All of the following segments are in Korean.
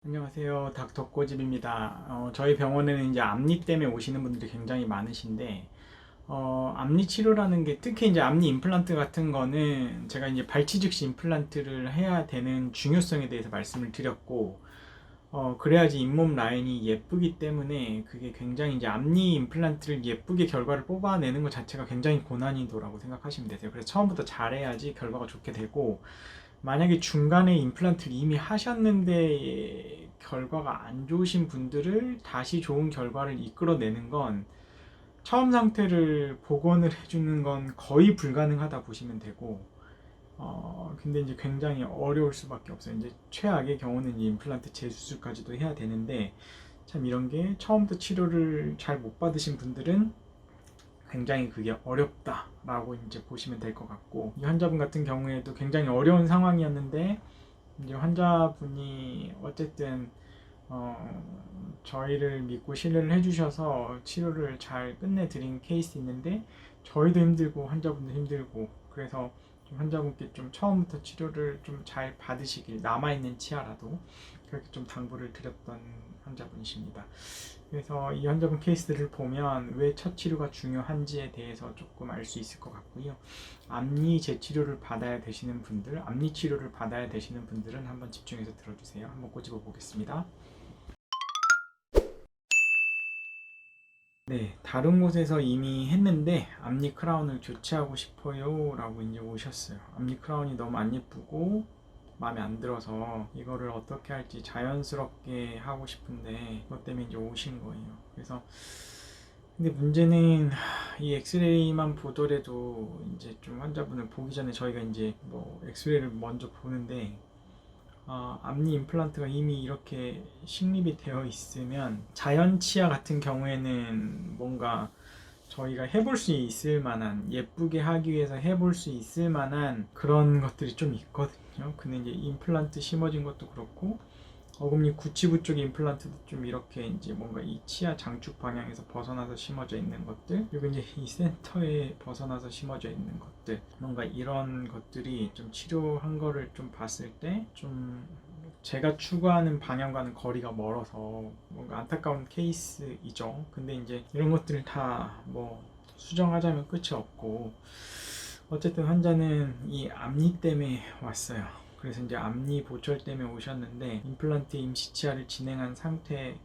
안녕하세요. 닥터 꼬집입니다. 저희 병원에는 이제 앞니 때문에 오시는 분들이 굉장히 많으신데, 앞니 치료라는 게 특히 이제 앞니 임플란트 같은 거는 제가 이제 발치 즉시 임플란트를 해야 되는 중요성에 대해서 말씀을 드렸고, 그래야지 잇몸 라인이 예쁘기 때문에 그게 굉장히 이제 앞니 임플란트를 예쁘게 결과를 뽑아내는 것 자체가 굉장히 고난이도라고 생각하시면 되세요. 그래서 처음부터 잘해야지 결과가 좋게 되고, 만약에 중간에 임플란트를 이미 하셨는데 결과가 안 좋으신 분들을 다시 좋은 결과를 이끌어내는 건 처음 상태를 복원을 해주는 건 거의 불가능하다 보시면 되고, 근데 이제 굉장히 어려울 수밖에 없어요. 이제 최악의 경우는 이 임플란트 재수술까지도 해야 되는데, 참 이런 게 처음부터 치료를 잘 못 받으신 분들은 굉장히 그게 어렵다라고 이제 보시면 될 것 같고, 이 환자분 같은 경우에도 굉장히 어려운 상황이었는데 이제 환자분이 어쨌든 저희를 믿고 신뢰를 해주셔서 치료를 잘 끝내드린 케이스 있는데, 저희도 힘들고 환자분도 힘들고, 그래서 좀 환자분께 좀 처음부터 치료를 좀 잘 받으시길, 남아있는 치아라도 그렇게 좀 당부를 드렸던 환자분이십니다. 그래서 이 환자분 케이스를 보면 왜 첫 치료가 중요한지에 대해서 조금 알 수 있을 것 같고요. 앞니 재치료를 받아야 되시는 분들, 앞니 치료를 받아야 되시는 분들은 한번 집중해서 들어주세요. 한번 꼬집어 보겠습니다. 네, 다른 곳에서 이미 했는데 앞니 크라운을 교체하고 싶어요 라고 이제 오셨어요. 앞니 크라운이 너무 안 예쁘고 마음에 안 들어서 이거를 어떻게 할지 자연스럽게 하고 싶은데 그것 때문에 이제 오신 거예요. 그래서 근데 문제는 이 엑스레이만 보더라도 이제 좀 환자분을 보기 전에 저희가 이제 뭐 엑스레이를 먼저 보는데, 앞니 임플란트가 이미 이렇게 식립이 되어 있으면 자연 치아 같은 경우에는 뭔가 저희가 해볼 수 있을 만한, 예쁘게 하기 위해서 해볼 수 있을 만한 그런 것들이 좀 있거든요. 근데 이제 임플란트 심어진 것도 그렇고 어금니 구치부 쪽의 임플란트도 좀 이렇게 이제 뭔가 이 치아 장축 방향에서 벗어나서 심어져 있는 것들, 그리고 이제 이 센터에 벗어나서 심어져 있는 것들, 뭔가 이런 것들이 좀 치료한 거를 좀 봤을 때 좀 제가 추구하는 방향과는 거리가 멀어서 뭔가 안타까운 케이스이죠. 근데 이제 이런 것들을 다 뭐 수정하자면 끝이 없고, 어쨌든 환자는 이 앞니 때문에 왔어요. 그래서 이제 앞니 보철 때문에 오셨는데 임플란트 임시 치아를 진행한 상태였는데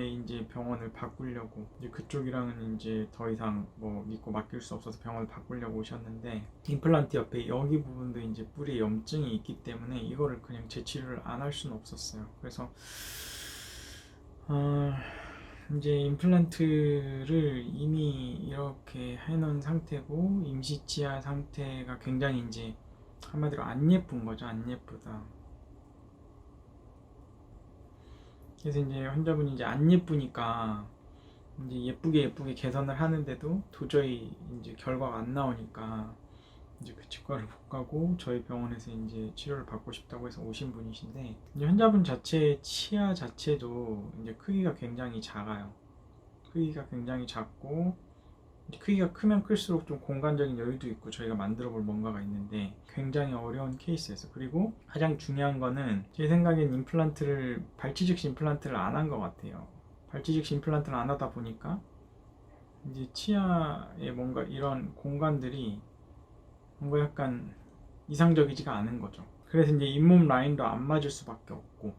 이제 병원을 바꾸려고, 이제 그쪽이랑은 이제 더 이상 뭐 믿고 맡길 수 없어서 병원을 바꾸려고 오셨는데, 임플란트 옆에 여기 부분도 이제 뿌리에 염증이 있기 때문에 이거를 그냥 재치료를 안 할 수는 없었어요. 그래서 어, 이제 임플란트를 이미 이렇게 해놓은 상태고 임시치아 상태가 굉장히 이제 한마디로 안 예쁜 거죠. 안 예쁘다. 그래서 이제 환자분이 이제 안 예쁘니까 이제 예쁘게 개선을 하는데도 도저히 이제 결과가 안 나오니까 이제 그 치과를 못 가고 저희 병원에서 이제 치료를 받고 싶다고 해서 오신 분이신데, 이제 환자분 자체 치아 자체도 이제 크기가 굉장히 작아요. 크기가 굉장히 작고, 크기가 크면 클수록 좀 공간적인 여유도 있고 저희가 만들어 볼 뭔가가 있는데 굉장히 어려운 케이스였어. 그리고 가장 중요한 거는 제 생각엔 임플란트를, 발치 즉시 임플란트를 안 한 것 같아요. 발치 즉시 임플란트를 안 하다 보니까 이제 치아에 뭔가 이런 공간들이 뭔가 약간 이상적이지가 않은 거죠. 그래서 이제 잇몸 라인도 안 맞을 수밖에 없고,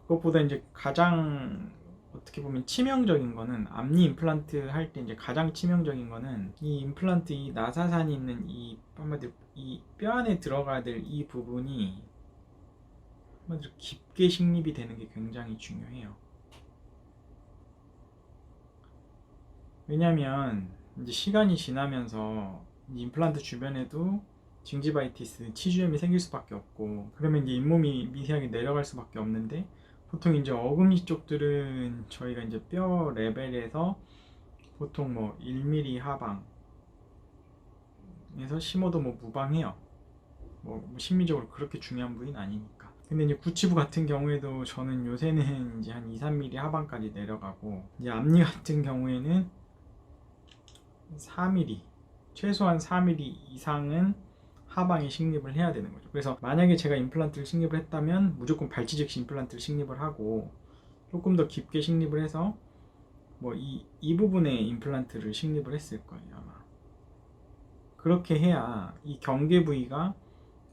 그것보다 이제 가장 어떻게 보면 치명적인 거는, 앞니 임플란트 할 때 이제 가장 치명적인 거는 이 임플란트, 이 나사산이 있는 이 한마디로 이 뼈 안에 들어가야 될 이 부분이 한마디로 깊게 식립이 되는 게 굉장히 중요해요. 왜냐면 이제 시간이 지나면서 임플란트 주변에도 징지바이티스, 치주염이 생길 수밖에 없고, 그러면 이제 잇몸이 미세하게 내려갈 수밖에 없는데, 보통 이제 어금니 쪽들은 저희가 이제 뼈 레벨에서 보통 뭐 1mm 하방에서 심어도 뭐 무방해요. 뭐 심리적으로 그렇게 중요한 부위는 아니니까. 근데 이제 구치부 같은 경우에도 저는 요새는 이제 한 2, 3mm 하방까지 내려가고, 이제 앞니 같은 경우에는 4mm, 최소한 4mm 이상은 하방에 식립을 해야 되는 거죠. 그래서 만약에 제가 임플란트를 식립을 했다면 무조건 발치 즉시 임플란트를 식립을 하고 조금 더 깊게 식립을 해서 뭐 이 부분에 임플란트를 식립을 했을 거예요 아마. 그렇게 해야 이 경계 부위가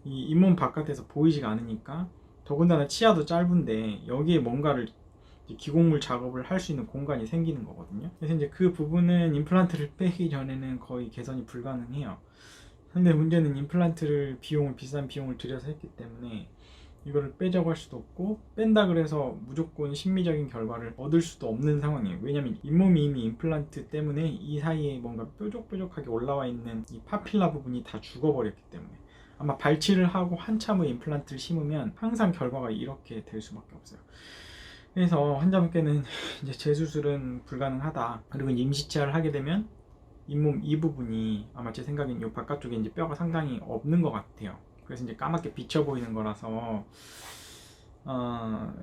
이 잇몸 바깥에서 보이지가 않으니까, 더군다나 치아도 짧은데 여기에 뭔가를 기곡물 작업을 할 수 있는 공간이 생기는 거거든요. 그래서 이제 그 부분은 임플란트를 빼기 전에는 거의 개선이 불가능해요. 근데 문제는 임플란트를 비싼 비용을 들여서 했기 때문에 이거를 빼자고 할 수도 없고, 뺀다 그래서 무조건 심미적인 결과를 얻을 수도 없는 상황이에요. 왜냐면 잇몸이 이미 임플란트 때문에 이 사이에 뭔가 뾰족뾰족하게 올라와 있는 이 파필라 부분이 다 죽어버렸기 때문에, 아마 발치를 하고 한참 후에 임플란트를 심으면 항상 결과가 이렇게 될 수밖에 없어요. 그래서 환자분께는 이제 재수술은 불가능하다. 그리고 임시치아를 하게 되면 잇몸 이 부분이 아마 제 생각엔 이 바깥쪽에 이제 뼈가 상당히 없는 것 같아요. 그래서 이제 까맣게 비쳐 보이는 거라서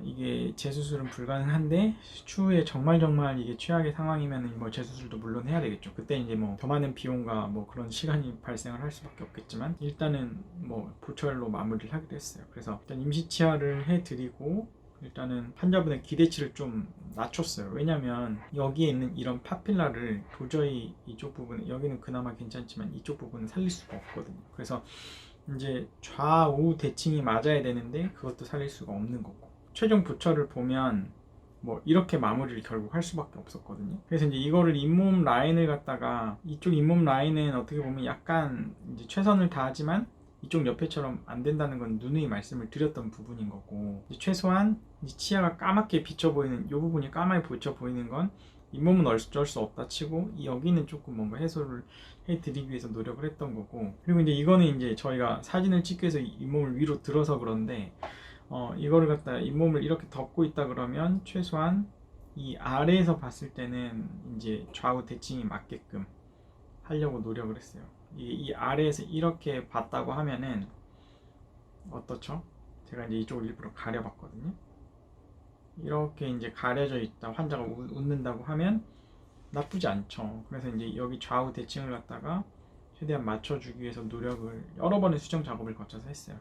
이게 재수술은 불가능한데, 추후에 정말 이게 최악의 상황이면 뭐 재수술도 물론 해야 되겠죠. 그때 이제 뭐 더 많은 비용과 뭐 그런 시간이 발생을 할 수밖에 없겠지만, 일단은 뭐 보철로 마무리를 하기로 했어요. 그래서 일단 임시치아를 해드리고 일단은 환자분의 기대치를 좀 낮췄어요. 왜냐면 여기에 있는 이런 파필라를 도저히 이쪽 부분, 여기는 그나마 괜찮지만 이쪽 부분은 살릴 수가 없거든요. 그래서 이제 좌우 대칭이 맞아야 되는데 그것도 살릴 수가 없는 거고, 최종 부처를 보면 뭐 이렇게 마무리를 결국 할 수밖에 없었거든요. 그래서 이제 이거를 잇몸 라인을 갖다가, 이쪽 잇몸 라인은 어떻게 보면 약간 이제 최선을 다하지만 이쪽 옆에처럼 안 된다는 건 누누이 말씀을 드렸던 부분인 거고, 최소한 치아가 까맣게 비쳐 보이는 이 부분이 까맣게 비쳐 보이는 건 잇몸은 어쩔 수 없다 치고, 여기는 조금 뭔가 해소를 해드리기 위해서 노력을 했던 거고, 그리고 이제 이거는 이제 저희가 사진을 찍기 위해서 잇몸을 위로 들어서 그런데, 이거를 갖다 잇몸을 이렇게 덮고 있다 그러면 최소한 이 아래에서 봤을 때는 이제 좌우 대칭이 맞게끔 하려고 노력을 했어요. 이 아래에서 이렇게 봤다고 하면은 어떻죠? 제가 이제 이쪽을 일부러 가려봤거든요. 이렇게 이제 가려져 있다, 환자가 웃는다고 하면 나쁘지 않죠. 그래서 이제 여기 좌우 대칭을 갖다가 최대한 맞춰주기 위해서 노력을 여러 번의 수정 작업을 거쳐서 했어요.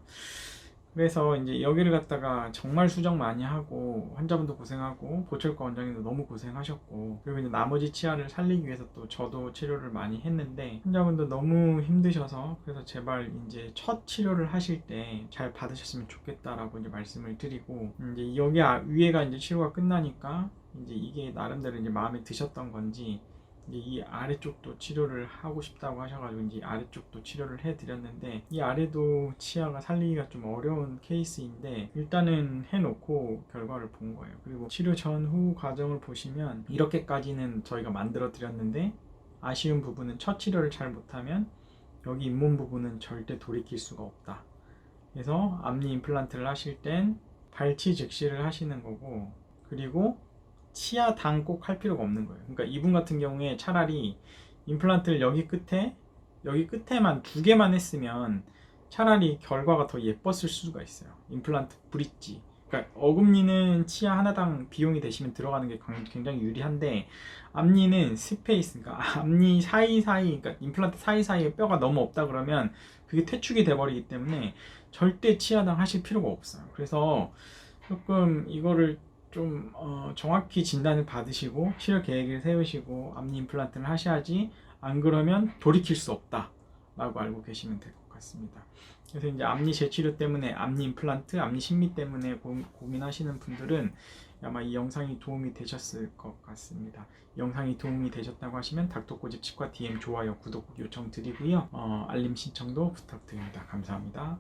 그래서 이제 여기를 갖다가 정말 수정 많이 하고, 환자분도 고생하고 보철과 원장님도 너무 고생하셨고, 그리고 이제 나머지 치아를 살리기 위해서 또 저도 치료를 많이 했는데 환자분도 너무 힘드셔서, 그래서 제발 이제 첫 치료를 하실 때 잘 받으셨으면 좋겠다라고 이제 말씀을 드리고, 이제 여기 위에가 이제 치료가 끝나니까 이제 이게 나름대로 이제 마음에 드셨던 건지 이제 이 아래쪽도 치료를 하고 싶다고 하셔가지고 이제 아래쪽도 치료를 해드렸는데, 이 아래도 치아가 살리기가 좀 어려운 케이스인데 일단은 해놓고 결과를 본 거예요. 그리고 치료 전후 과정을 보시면 이렇게까지는 저희가 만들어 드렸는데, 아쉬운 부분은 첫 치료를 잘 못하면 여기 잇몸 부분은 절대 돌이킬 수가 없다. 그래서 앞니 임플란트를 하실 땐 발치 즉시를 하시는 거고, 그리고 치아당 꼭 할 필요가 없는 거예요. 그러니까 이분 같은 경우에 차라리 임플란트를 여기 끝에만 2개만 했으면 차라리 결과가 더 예뻤을 수가 있어요. 임플란트 브릿지, 그러니까 어금니는 치아 하나당 비용이 되시면 들어가는 게 굉장히 유리한데, 앞니는 스페이스, 그러니까 앞니 사이사이, 그러니까 임플란트 사이사이에 뼈가 너무 없다 그러면 그게 퇴축이 돼버리기 때문에 절대 치아당 하실 필요가 없어요. 그래서 조금 이거를 좀 정확히 진단을 받으시고 치료 계획을 세우시고 앞니 임플란트를 하셔야지, 안 그러면 돌이킬 수 없다 라고 알고 계시면 될 것 같습니다. 그래서 이제 앞니 재치료 때문에, 앞니 임플란트, 앞니 심미 때문에 고민하시는 분들은 아마 이 영상이 도움이 되셨을 것 같습니다. 이 영상이 도움이 되셨다고 하시면 닥터꼬집 치과 DM 좋아요, 구독 요청 드리고요. 알림 신청도 부탁드립니다. 감사합니다.